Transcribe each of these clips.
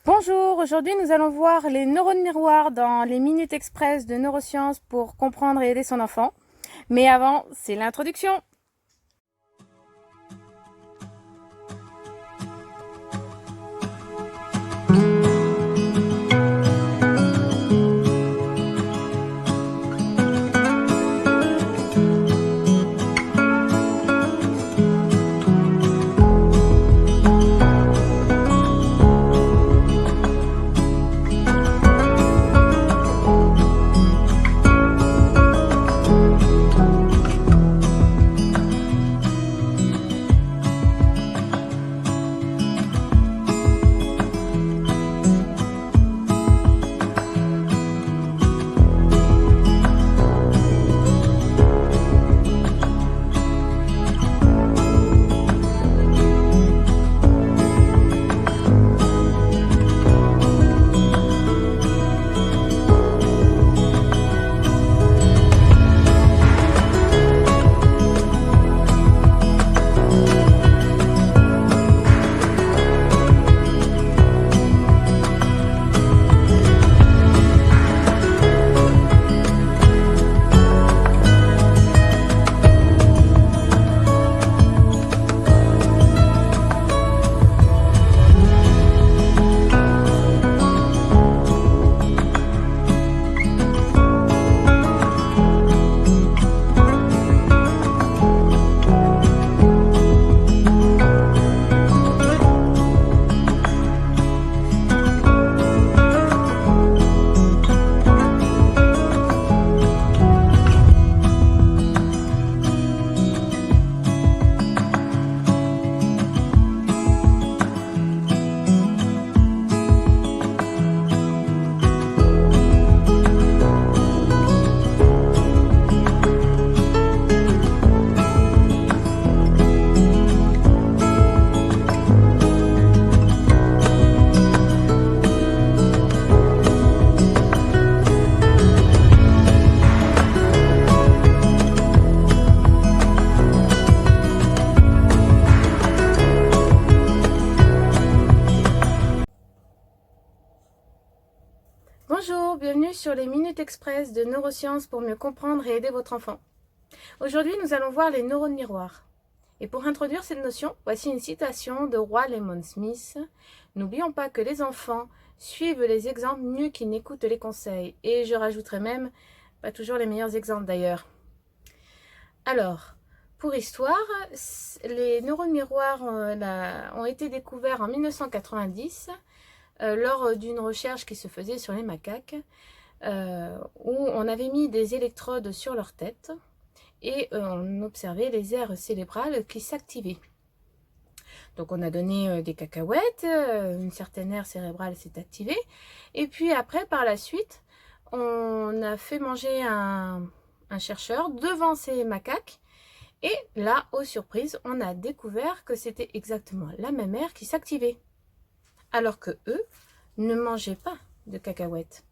Bonjour, aujourd'hui nous allons voir les neurones miroirs dans les minutes express de neurosciences pour comprendre et aider son enfant. Mais avant, c'est l'introduction. Bonjour, bienvenue sur les minutes express de neurosciences pour mieux comprendre et aider votre enfant. Aujourd'hui, nous allons voir les neurones miroirs. Et pour introduire cette notion, voici une citation de Roy Lemon Smith. N'oublions pas que les enfants suivent les exemples mieux qu'ils n'écoutent les conseils. Et je rajouterai même, pas toujours les meilleurs exemples d'ailleurs. Alors, pour histoire, les neurones miroirs ont été découverts en 1990 lors d'une recherche qui se faisait sur les macaques, où on avait mis des électrodes sur leur tête et on observait les aires cérébrales qui s'activaient. Donc on a donné des cacahuètes, une certaine aire cérébrale s'est activée, et puis après, par la suite, on a fait manger un chercheur devant ces macaques, et là, aux surprises, on a découvert que c'était exactement la même aire qui s'activait. Alors que eux ne mangeaient pas de cacahuètes.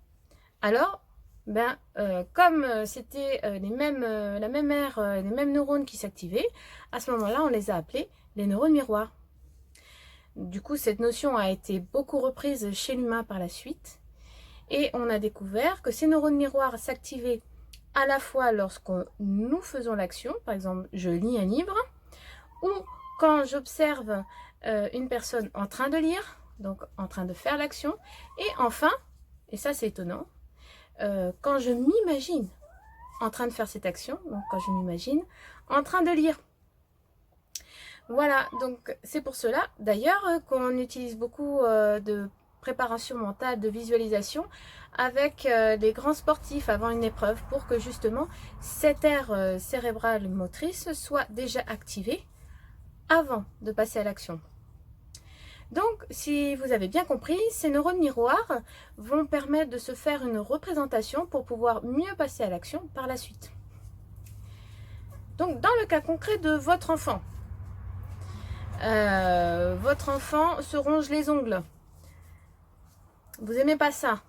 Alors, comme c'était la même aire, les mêmes neurones qui s'activaient, à ce moment-là, on les a appelés les neurones miroirs. Du coup, cette notion a été beaucoup reprise chez l'humain par la suite, et on a découvert que ces neurones miroirs s'activaient à la fois lorsque nous faisons l'action, par exemple, je lis un livre, ou quand j'observe une personne en train de lire, donc en train de faire l'action, et enfin, et ça c'est étonnant, quand je m'imagine en train de faire cette action, donc quand je m'imagine en train de lire. Voilà, donc c'est pour cela d'ailleurs qu'on utilise beaucoup de préparation mentale, de visualisation avec des grands sportifs avant une épreuve pour que justement cette aire cérébrale motrice soit déjà activée avant de passer à l'action. Donc, si vous avez bien compris, ces neurones miroirs vont permettre de se faire une représentation pour pouvoir mieux passer à l'action par la suite. Donc, dans le cas concret de votre enfant se ronge les ongles. Vous n'aimez pas ça.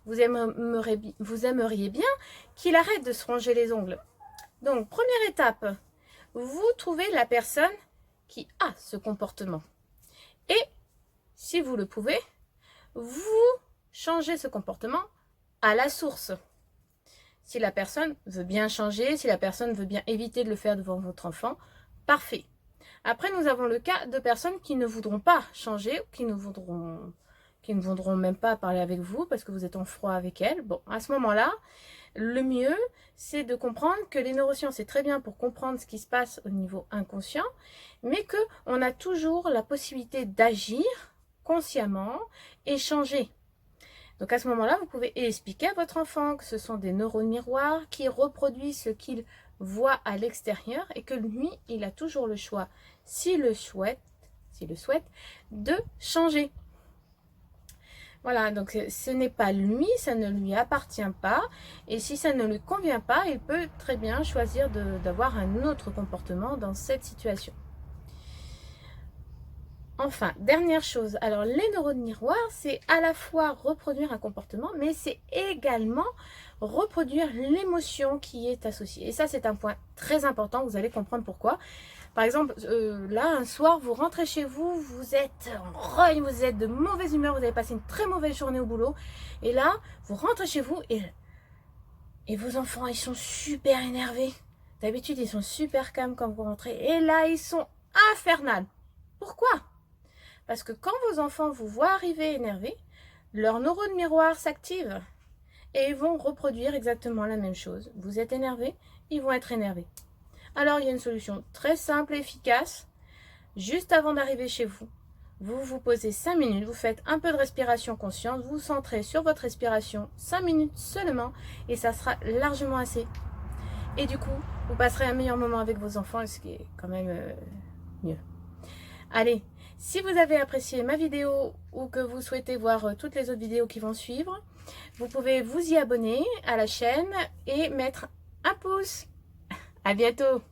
Vous aimeriez bien qu'il arrête de se ronger les ongles. Donc, première étape, vous trouvez la personne qui a ce comportement. Et, si vous le pouvez, vous changez ce comportement à la source. Si la personne veut bien changer, si la personne veut bien éviter de le faire devant votre enfant, parfait. Après, nous avons le cas de personnes qui ne voudront pas changer, qui ne voudront même pas parler avec vous parce que vous êtes en froid avec elles. Bon, à ce moment-là, le mieux, c'est de comprendre que les neurosciences, c'est très bien pour comprendre ce qui se passe au niveau inconscient, mais qu'on a toujours la possibilité d'agir consciemment et changer. Donc à ce moment-là, vous pouvez expliquer à votre enfant que ce sont des neurones miroirs qui reproduisent ce qu'il voit à l'extérieur et que lui, il a toujours le choix, s'il le souhaite, de changer. Voilà, donc ce n'est pas lui, ça ne lui appartient pas. Et si ça ne lui convient pas, il peut très bien choisir d'avoir un autre comportement dans cette situation. Enfin, dernière chose, alors les neurones miroirs, c'est à la fois reproduire un comportement, mais c'est également reproduire l'émotion qui est associée. Et ça, c'est un point très important, vous allez comprendre pourquoi. Par exemple, là, un soir, vous rentrez chez vous, vous êtes en rogne, vous êtes de mauvaise humeur, vous avez passé une très mauvaise journée au boulot. Et là, vous rentrez chez vous et vos enfants, ils sont super énervés. D'habitude, ils sont super calmes quand vous rentrez. Et là, ils sont infernales. Pourquoi ? Parce que quand vos enfants vous voient arriver énervés, leurs neurones miroirs s'activent et ils vont reproduire exactement la même chose. Vous êtes énervé, ils vont être énervés. Alors, il y a une solution très simple et efficace. Juste avant d'arriver chez vous, vous vous posez 5 minutes, vous faites un peu de respiration consciente, vous vous centrez sur votre respiration 5 minutes seulement et ça sera largement assez. Et du coup, vous passerez un meilleur moment avec vos enfants, ce qui est quand même mieux. Allez, si vous avez apprécié ma vidéo ou que vous souhaitez voir toutes les autres vidéos qui vont suivre, vous pouvez vous y abonner à la chaîne et mettre un pouce. À bientôt!